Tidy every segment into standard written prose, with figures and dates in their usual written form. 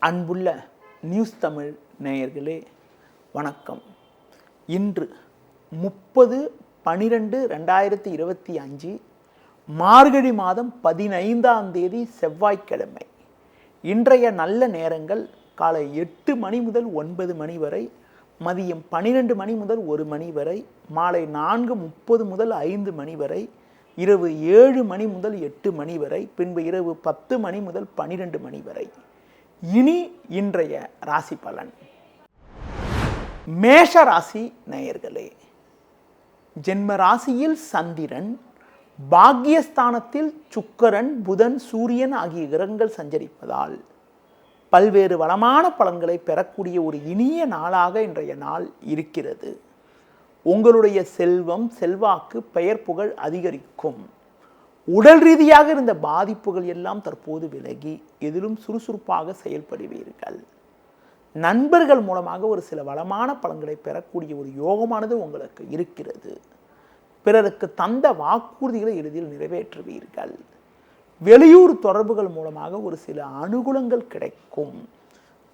அன்புள்ள நியூஸ் தமிழ் நேயர்களே வணக்கம். இன்று 30/12/2025 மார்கழி மாதம் 15ஆம் தேதி செவ்வாய்க்கிழமை. இன்றைய நல்ல நேரங்கள் காலை 8 மணி முதல் 9 மணி வரை, மதியம் 12 மணி முதல் 1 மணி வரை, மாலை 4:30 முதல் 5 மணி வரை, இரவு 7 மணி முதல் 8 மணி வரை, பின்பு இரவு 10 மணி முதல் 12 மணி வரை. இனி இன்றைய ராசி பலன். மேஷ ராசி நேயர்களே, ஜென்ம ராசியில் சந்திரன், பாக்யஸ்தானத்தில் சுக்கிரன், புதன், சூரியன் ஆகிய கிரகங்கள் சஞ்சரிப்பதால் பல்வேறு வளமான பலன்களை பெறக்கூடிய ஒரு இனிய நாளாக இன்றைய நாள் இருக்கிறது. உங்களுடைய செல்வம், செல்வாக்கு, பெயர் புகழ் அதிகரிக்கும். உடல் ரீதியாக இருந்த பாதிப்புகள் எல்லாம் தற்போது விலகி எதிலும் சுறுசுறுப்பாக செயல்படுவீர்கள். நண்பர்கள் மூலமாக ஒரு சில வளமான பலன்களை பெறக்கூடிய ஒரு யோகமானது உங்களுக்கு இருக்கிறது. பிறருக்கு தந்த வாக்குறுதிகளை எளிதில் நிறைவேற்றுவீர்கள். வெளியூர் தொடர்புகள் மூலமாக ஒரு சில அனுகூலங்கள் கிடைக்கும்.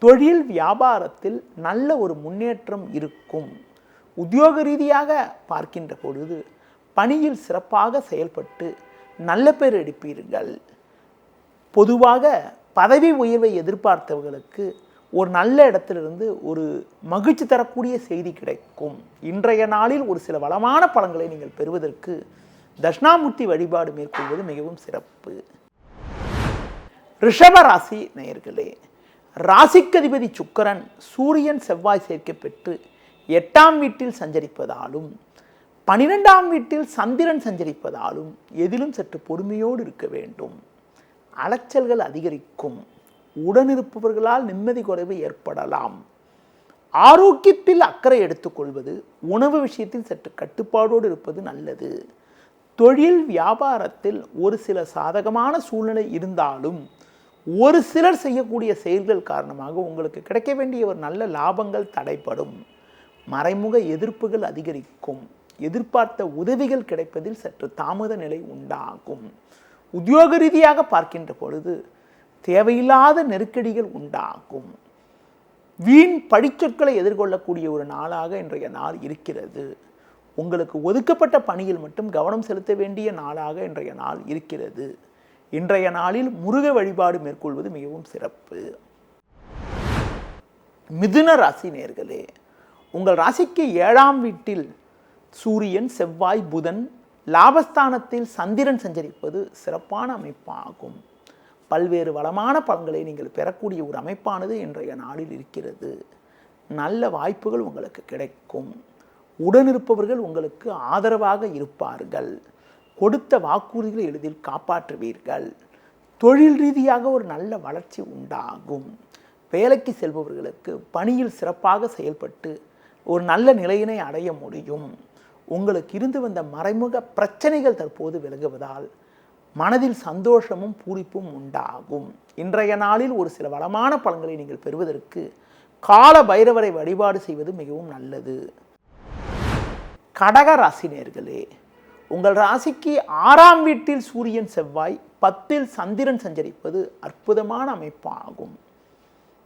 தொழில் வியாபாரத்தில் நல்ல ஒரு முன்னேற்றம் இருக்கும். உத்தியோக ரீதியாக பார்க்கின்ற பொழுது பணியில் சிறப்பாக செயல்பட்டு நல்ல பேர் எடுப்பீர்கள். பொதுவாக பதவி உயர்வை எதிர்பார்த்தவர்களுக்கு ஒரு நல்ல இடத்திலிருந்து ஒரு மகிழ்ச்சி தரக்கூடிய செய்தி கிடைக்கும். இன்றைய நாளில் ஒரு சில வளமான பலன்களை நீங்கள் பெறுவதற்கு தட்சிணாமூர்த்தி வழிபாடு மேற்கொள்வது மிகவும் சிறப்பு. ரிஷப ராசி நேயர்களே, ராசிக்கதிபதி சுக்கிரன், சூரியன், செவ்வாய் சேர்க்கை பெற்று 8ஆம் வீட்டில் சஞ்சரிப்பதாலும் 12ஆம் வீட்டில் சந்திரன் சஞ்சரிப்பதாலும் எதிலும் சற்று பொறுமையோடு இருக்க வேண்டும். அலைச்சல்கள் அதிகரிக்கும். உடனிருப்பவர்களால் நிம்மதி குறைவு ஏற்படலாம். ஆரோக்கியத்தில் அக்கறை எடுத்துக்கொள்வது, உணவு விஷயத்தில் சற்று கட்டுப்பாடோடு இருப்பது நல்லது. தொழில் வியாபாரத்தில் ஒரு சில சாதகமான சூழ்நிலை இருந்தாலும் ஒரு சிலர் செய்யக்கூடிய செயல்கள் காரணமாக உங்களுக்கு கிடைக்க வேண்டிய ஒரு நல்ல லாபங்கள் தடைப்படும். மறைமுக எதிர்ப்புகள் அதிகரிக்கும். எதிர்பார்த்த உதவிகள் கிடைப்பதில் சற்று தாமத நிலை உண்டாகும். உத்தியோக ரீதியாக பார்க்கின்ற பொழுது தேவையில்லாத நெருக்கடிகள் உண்டாகும். வீண் பழிச்சொற்களை எதிர்கொள்ளக்கூடிய ஒரு நாளாக இன்றைய நாள் இருக்கிறது. உங்களுக்கு ஒதுக்கப்பட்ட பணியில் மட்டும் கவனம் செலுத்த வேண்டிய நாளாக இன்றைய நாள் இருக்கிறது. இன்றைய நாளில் முருக வழிபாடு மேற்கொள்வது மிகவும் சிறப்பு. மிதுன ராசி நேயர்களே, உங்கள் ராசிக்கு 7ஆம் வீட்டில் சூரியன், செவ்வாய், புதன், லாபஸ்தானத்தில் சந்திரன் சஞ்சரிப்பது சிறப்பான அமைப்பாகும். பல்வேறு வளமான பலன்களை நீங்கள் பெறக்கூடிய ஒரு அமைப்பானது இன்றைய நாளில் இருக்கிறது. நல்ல வாய்ப்புகள் உங்களுக்கு கிடைக்கும். உடனிருப்பவர்கள் உங்களுக்கு ஆதரவாக இருப்பார்கள். கொடுத்த வாக்குறுதிகளை எளிதில் காப்பாற்றுவீர்கள். தொழில் ரீதியாக ஒரு நல்ல வளர்ச்சி உண்டாகும். வேலைக்கு செல்பவர்களுக்கு பணியில் சிறப்பாக செயல்பட்டு ஒரு நல்ல நிலையினை அடைய முடியும். உங்களுக்கு இருந்து வந்த மறைமுக பிரச்சனைகள் தற்போது விலகுவதால் மனதில் சந்தோஷமும் பூரிப்பும் உண்டாகும். இன்றைய நாளில் ஒரு சில வளமான பலன்களை நீங்கள் பெறுவதற்கு கால பைரவரை வழிபாடு செய்வது மிகவும் நல்லது. கடக ராசி நேயர்களே, உங்கள் ராசிக்கு 6ஆம் வீட்டில் சூரியன், செவ்வாய், 10இல் சந்திரன் சஞ்சரிப்பது அற்புதமான அமைப்பாகும்.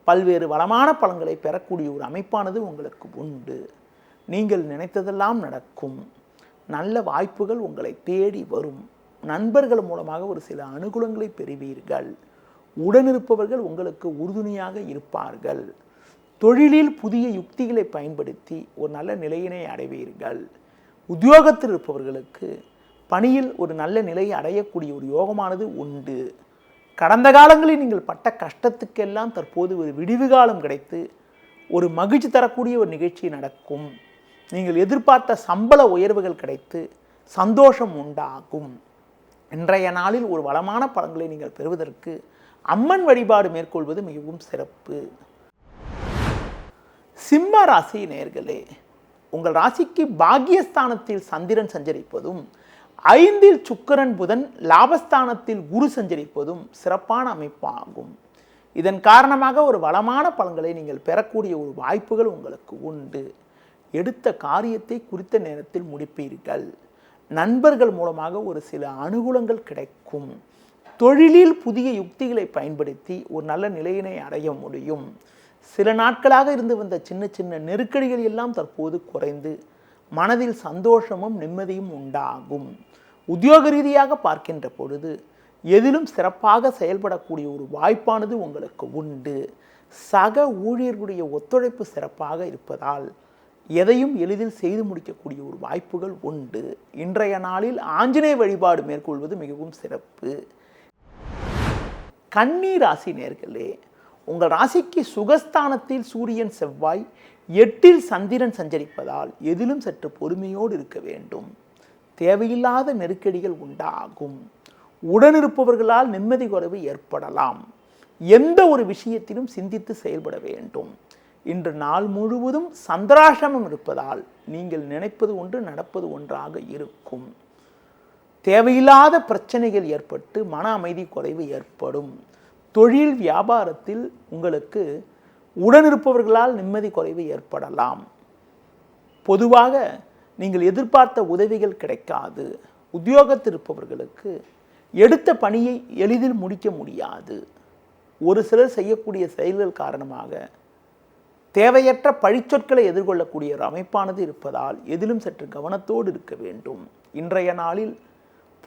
பல்வேறு வளமான பலன்களை பெறக்கூடிய ஒரு அமைப்பானது உங்களுக்கு உண்டு. நீங்கள் நினைத்ததெல்லாம் நடக்கும். நல்ல வாய்ப்புகள் உங்களை தேடி வரும். நண்பர்கள் மூலமாக ஒரு சில அனுகூலங்களை பெறுவீர்கள். உடனிருப்பவர்கள் உங்களுக்கு உறுதுணையாக இருப்பார்கள். தொழிலில் புதிய யுக்திகளை பயன்படுத்தி ஒரு நல்ல நிலையினை அடைவீர்கள். உத்தியோகத்தில் இருப்பவர்களுக்கு பணியில் ஒரு நல்ல நிலையை அடையக்கூடிய ஒரு யோகமானது உண்டு. கடந்த காலங்களில் நீங்கள் பட்ட கஷ்டத்துக்கெல்லாம் தற்போது ஒரு விடிவு காலம் கிடைத்து ஒரு மகிழ்ச்சி தரக்கூடிய ஒரு நிகழ்ச்சி நடக்கும். நீங்கள் எதிர்பார்த்த சம்பள உயர்வுகள் கிடைத்து சந்தோஷம் உண்டாகும். இன்றைய நாளில் ஒரு வளமான பலன்களை நீங்கள் பெறுவதற்கு அம்மன் வழிபாடு மேற்கொள்வது மிகவும் சிறப்பு. சிம்ம ராசி நேயர்களே, உங்கள் ராசிக்கு பாக்யஸ்தானத்தில் சந்திரன் சஞ்சரிப்பதும் 5இல் சுக்கிரன், புதன், லாபஸ்தானத்தில் குரு சஞ்சரிப்பதும் சிறப்பான அமைப்பாகும். இதன் காரணமாக ஒரு வளமான பலன்களை நீங்கள் பெறக்கூடிய ஒரு வாய்ப்புகள் உங்களுக்கு உண்டு. எடுத்த காரியத்தை குறித்த நேரத்தில் முடிப்பீர்கள். நண்பர்கள் மூலமாக ஒரு சில அனுகூலங்கள் கிடைக்கும். தொழிலில் புதிய யுக்திகளை பயன்படுத்தி ஒரு நல்ல நிலையினை அடைய முடியும். சில நாட்களாக இருந்து வந்த சின்ன சின்ன நெருக்கடிகள் எல்லாம் தற்போது குறைந்து மனதில் சந்தோஷமும் நிம்மதியும் உண்டாகும். உத்தியோக ரீதியாக பார்க்கின்ற பொழுது எதிலும் சிறப்பாக செயல்படக்கூடிய ஒரு வாய்ப்பானது உங்களுக்கு உண்டு. சக ஊழியர்களுடைய ஒத்துழைப்பு சிறப்பாக இருப்பதால் எதையும் எளிதில் செய்து முடிக்கக்கூடிய ஒரு வாய்ப்புகள் உண்டு. இன்றைய நாளில் ஆஞ்சநேய வழிபாடு மேற்கொள்வது மிகவும் சிறப்பு. கன்னி ராசி நேயர்களே, உங்கள் ராசிக்கு சுகஸ்தானத்தில் சூரியன் செவ்வாய் 8ல் சந்திரன் சஞ்சரிப்பதால் எதிலும் சற்று பொறுமையோடு இருக்க வேண்டும். தேவையில்லாத நெருக்கடிகள் உண்டாகும். உடனிருப்பவர்களால் நிம்மதி குறைவு ஏற்படலாம். எந்த ஒரு விஷயத்திலும் சிந்தித்து செயல்பட வேண்டும். இன்று நாள் முழுவதும் சந்திராசிரமம் இருப்பதால் நீங்கள் நினைப்பது ஒன்று நடப்பது ஒன்றாக இருக்கும். தேவையில்லாத பிரச்சனைகள் ஏற்பட்டு மன அமைதி குறைவு ஏற்படும். தொழில் வியாபாரத்தில் உங்களுக்கு உடனிருப்பவர்களால் நிம்மதி குறைவு ஏற்படலாம். பொதுவாக நீங்கள் எதிர்பார்த்த உதவிகள் கிடைக்காது. உத்தியோகத்தில் இருப்பவர்களுக்கு எடுத்த பணியை எளிதில் முடிக்க முடியாது. ஒரு சிலர் செய்யக்கூடிய செயல்கள் காரணமாக தேவையற்ற பழிச்சொற்களை எதிர்கொள்ளக்கூடிய ஒரு அமைப்பானது இருப்பதால் எதிலும் சற்று கவனத்தோடு இருக்க வேண்டும். இன்றைய நாளில்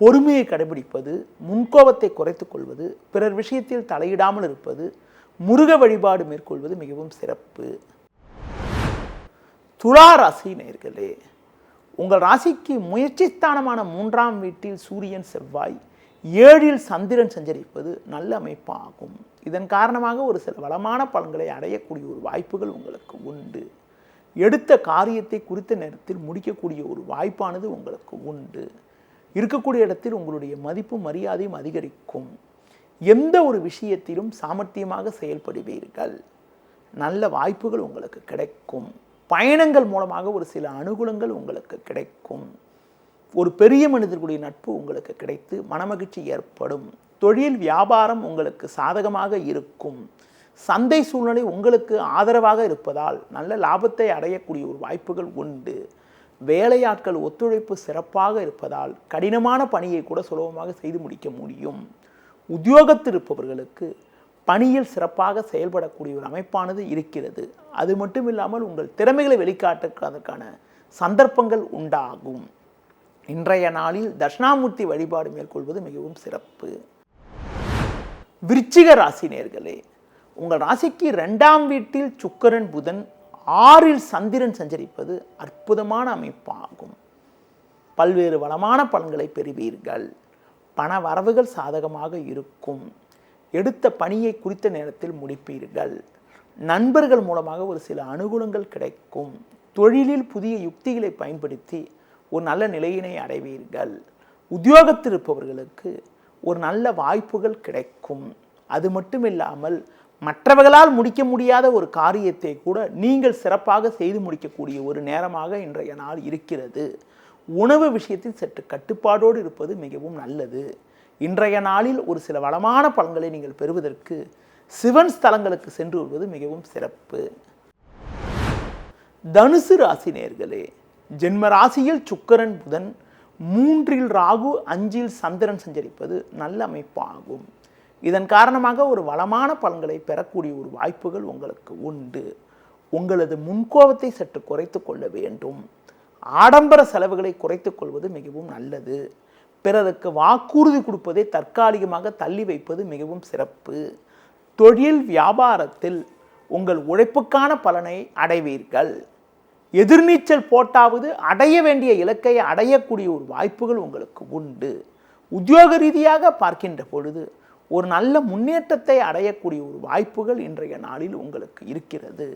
பொறுமையை கடைபிடிப்பது, முன்கோபத்தை குறைத்துக் கொள்வது, பிறர் விஷயத்தில் தலையிடாமல் இருப்பது, முருக வழிபாடு மேற்கொள்வது மிகவும் சிறப்பு. துலா ராசி நேயர்களே, உங்கள் ராசிக்கு முயற்சி ஸ்தானமான 3ஆம் வீட்டில் சூரியன் செவ்வாய் 7ல் சந்திரன் சஞ்சரிப்பது நல்ல அமைப்பாகும். இதன் காரணமாக ஒரு சில வளமான பலன்களை அடையக்கூடிய ஒரு வாய்ப்புகள் உங்களுக்கு உண்டு. எடுத்த காரியத்தை குறித்த நேரத்தில் முடிக்கக்கூடிய ஒரு வாய்ப்பானது உங்களுக்கு உண்டு. இருக்கக்கூடிய இடத்தில் உங்களுடைய மதிப்பும் மரியாதையும் அதிகரிக்கும். எந்த ஒரு விஷயத்திலும் சாமர்த்தியமாக செயல்படுவீர்கள். நல்ல வாய்ப்புகள் உங்களுக்கு கிடைக்கும். பயணங்கள் மூலமாக ஒரு சில அனுகூலங்கள் உங்களுக்கு கிடைக்கும். ஒரு பெரிய மனிதர்களுடைய நட்பு உங்களுக்கு கிடைத்து மனமகிழ்ச்சி ஏற்படும். தொழில் வியாபாரம் உங்களுக்கு சாதகமாக இருக்கும். சந்தை சூழ்நிலை உங்களுக்கு ஆதரவாக இருப்பதால் நல்ல லாபத்தை அடையக்கூடிய ஒரு வாய்ப்புகள் உண்டு. வேலையாட்கள் ஒத்துழைப்பு சிறப்பாக இருப்பதால் கடினமான பணியை கூட சுலபமாக செய்து முடிக்க முடியும். உத்தியோகத்தில் இருப்பவர்களுக்கு பணியில் சிறப்பாக செயல்படக்கூடிய ஒரு அமைப்பானது இருக்கிறது. அது மட்டும் இல்லாமல் உங்கள் திறமைகளை வெளிக்காட்டுவதற்கான சந்தர்ப்பங்கள் உண்டாகும். இன்றைய நாளில் தட்சிணாமூர்த்தி வழிபாடு மேற்கொள்வது மிகவும் சிறப்பு. விருச்சிக ராசி நேயர்களே, உங்கள் ராசிக்கு 2ஆம் வீட்டில் சுக்கிரன் புதன் 6ல் சந்திரன் சஞ்சரிப்பது அற்புதமான அமைப்பாகும். பல்வேறு வளமான பலன்களை பெறுவீர்கள். பண வரவுகள் சாதகமாக இருக்கும். எடுத்த பணியை குறித்த நேரத்தில் முடிப்பீர்கள். நண்பர்கள் மூலமாக ஒரு சில அனுகூலங்கள் கிடைக்கும். தொழிலில் புதிய யுக்திகளை பயன்படுத்தி ஒரு நல்ல நிலையினை அடைவீர்கள். உத்தியோகத்தில் இருப்பவர்களுக்கு ஒரு நல்ல வாய்ப்புகள் கிடைக்கும். அது மட்டும் இல்லாமல் மற்றவர்களால் முடிக்க முடியாத ஒரு காரியத்தை கூட நீங்கள் சிறப்பாக செய்து முடிக்கக்கூடிய ஒரு நேரமாக இன்றைய நாள் இருக்கிறது. உணவு விஷயத்தில் சற்று கட்டுப்பாடோடு இருப்பது மிகவும் நல்லது. இன்றைய நாளில் ஒரு சில வளமான பலன்களை நீங்கள் பெறுவதற்கு சிவன் ஸ்தலங்களுக்கு சென்று வருவது மிகவும் சிறப்பு. தனுசு ராசி நேயர்களே, ஜென்ம ராசியில் சுக்கிரன் புதன் 3ல் ராகு 5ல் சந்திரன் சஞ்சரிப்பது நல்ல அமைப்பாகும். இதன் காரணமாக ஒரு வளமான பலன்களை பெறக்கூடிய ஒரு வாய்ப்புகள் உங்களுக்கு உண்டு. உங்களது முன்கோபத்தை சற்று குறைத்து கொள்ள வேண்டும். ஆடம்பர செலவுகளை குறைத்துக் கொள்வது மிகவும் நல்லது. பிறருக்கு வாக்குறுதி கொடுப்பதை தற்காலிகமாக தள்ளி வைப்பது மிகவும் சிறப்பு. தொழில் வியாபாரத்தில் உங்கள் உழைப்புக்கான பலனை அடைவீர்கள். எதிர்நீச்சல் போட்டாவது அடைய வேண்டிய இலக்கை அடையக்கூடிய ஒரு வாய்ப்புகள் உங்களுக்கு உண்டு. உத்தியோக ரீதியாக பார்க்கின்ற பொழுது ஒரு நல்ல முன்னேற்றத்தை அடையக்கூடிய ஒரு வாய்ப்புகள் இன்றைய நாளில் உங்களுக்கு இருக்கிறது.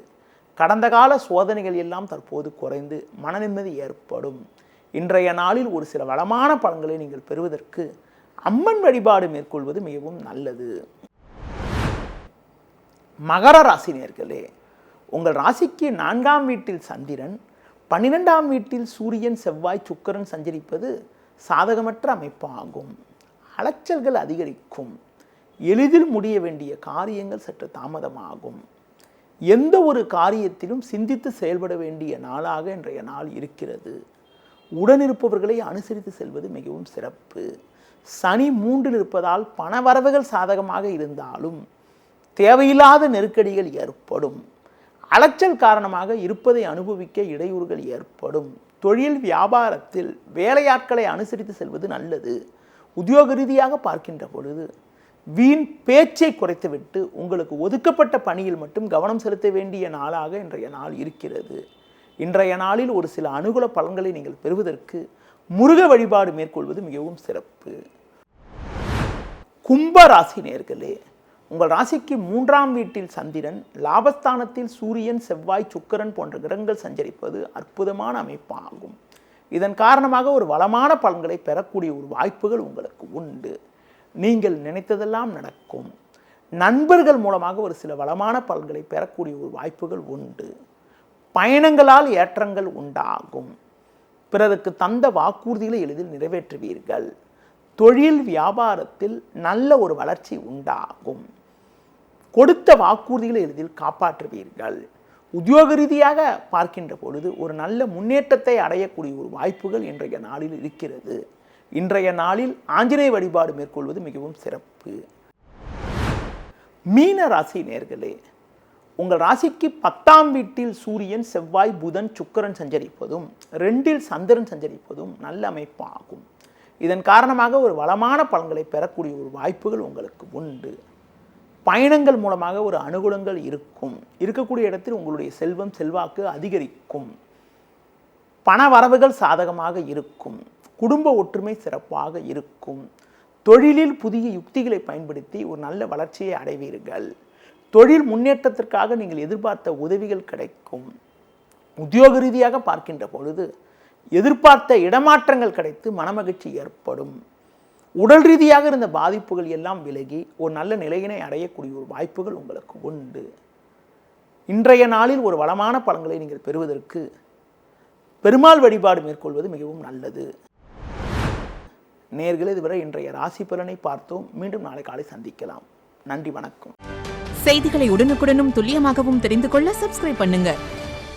கடந்த கால சோதனைகள் எல்லாம் தற்போது குறைந்து மன நிம்மதி ஏற்படும். இன்றைய நாளில் ஒரு சில வளமான பலன்களை நீங்கள் பெறுவதற்கு அம்மன் வழிபாடு மேற்கொள்வது மிகவும் நல்லது. மகர ராசி நேயர்களே, உங்கள் ராசிக்கு 4ஆம் வீட்டில் சந்திரன் 12ஆம் வீட்டில் சூரியன் செவ்வாய் சுக்கிரன் சஞ்சரிப்பது சாதகமற்ற அமைப்பாகும். அலைச்சல்கள் அதிகரிக்கும். எளிதில் முடிய வேண்டிய காரியங்கள் சற்று தாமதமாகும். எந்த ஒரு காரியத்திலும் சிந்தித்து செயல்பட வேண்டிய நாளாக இன்றைய நாள் இருக்கிறது. உடனிருப்பவர்களை அனுசரித்து செல்வது மிகவும் சிறப்பு. சனி 3 இருப்பதால் பணவரவுகள் சாதகமாக இருந்தாலும் தேவையில்லாத நெருக்கடிகள் ஏற்படும். அலைச்சல் காரணமாக இருப்பதை அனுபவிக்க இடையூறுகள் ஏற்படும். தொழில் வியாபாரத்தில் வேலையாட்களை அனுசரித்து செல்வது நல்லது. உத்தியோக ரீதியாக பார்க்கின்ற பொழுது வீண் பேச்சை குறைத்துவிட்டு உங்களுக்கு ஒதுக்கப்பட்ட பணியில் மட்டும் கவனம் செலுத்த வேண்டிய நாளாக இன்றைய நாள் இருக்கிறது. இன்றைய நாளில் ஒரு சில அனுகூல பலன்களை நீங்கள் பெறுவதற்கு முருக வழிபாடு மேற்கொள்வது மிகவும் சிறப்பு. கும்ப ராசி நேயர்களே, உங்கள் ராசிக்கு 3ஆம் வீட்டில் சந்திரன், லாபஸ்தானத்தில் சூரியன், செவ்வாய், சுக்கிரன் போன்ற கிரகங்கள் சஞ்சரிப்பது அற்புதமான அமைப்பாகும். இதன் காரணமாக ஒரு வளமான பலன்களை பெறக்கூடிய ஒரு வாய்ப்புகள் உங்களுக்கு உண்டு. நீங்கள் நினைத்ததெல்லாம் நடக்கும். நண்பர்கள் மூலமாக ஒரு சில வளமான பலன்களை பெறக்கூடிய ஒரு வாய்ப்புகள் உண்டு. பயணங்களால் ஏற்றங்கள் உண்டாகும். பிறருக்கு தந்த வாக்குறுதிகளை எளிதில் நிறைவேற்றுவீர்கள். தொழில் வியாபாரத்தில் நல்ல ஒரு வளர்ச்சி உண்டாகும். கொடுத்த வாக்குறுதிகளை எளிதில் காப்பாற்றுவீர்கள். உத்தியோக ரீதியாக பார்க்கின்ற பொழுது ஒரு நல்ல முன்னேற்றத்தை அடையக்கூடிய ஒரு வாய்ப்புகள் இன்றைய நாளில் இருக்கிறது. இன்றைய நாளில் ஆஞ்சநேய வழிபாடு மேற்கொள்வது மிகவும் சிறப்பு. மீன ராசி நேயர்களே, உங்கள் ராசிக்கு 10ஆம் வீட்டில் சூரியன், செவ்வாய், புதன், சுக்கிரன் சஞ்சரிப்பதும் 2இல் சந்திரன் சஞ்சரிப்பதும் நல்ல அமைப்பாகும். இதன் காரணமாக ஒரு வளமான பலன்களை பெறக்கூடிய ஒரு வாய்ப்புகள் உங்களுக்கு உண்டு. பயணங்கள் மூலமாக ஒரு அனுகூலங்கள் இருக்கும். இருக்கக்கூடிய இடத்தில் உங்களுடைய செல்வம் செல்வாக்கு அதிகரிக்கும். பண வரவுகள் சாதகமாக இருக்கும். குடும்ப ஒற்றுமை சிறப்பாக இருக்கும். தொழிலில் புதிய யுக்திகளை பயன்படுத்தி ஒரு நல்ல வளர்ச்சியை அடைவீர்கள். தொழில் முன்னேற்றத்திற்காக நீங்கள் எதிர்பார்த்த உதவிகள் கிடைக்கும். உத்தியோக ரீதியாக பார்க்கின்ற பொழுது எதிர்பார்த்த இடமாற்றங்கள் கிடைத்து மனமகிழ்ச்சி ஏற்படும். உடல் ரீதியாக இருந்த பாதிப்புகள் எல்லாம் விலகி ஒரு நல்ல நிலையினை அடையக்கூடிய ஒரு வாய்ப்புகள் உங்களுக்கு உண்டு. இன்றைய நாளில் ஒரு வளமான பலன்களை நீங்கள் பெறுவதற்கு பெருமாள் வழிபாடு மேற்கொள்வது மிகவும் நல்லது. நேயர்களே, இதுவரை இன்றைய ராசி பலனை பார்த்தோம். மீண்டும் நாளை காலை சந்திக்கலாம். நன்றி, வணக்கம். செய்திகளை உடனுக்குடனும் துல்லியமாகவும் தெரிந்து கொள்ள சப்ஸ்கிரைப் பண்ணுங்க.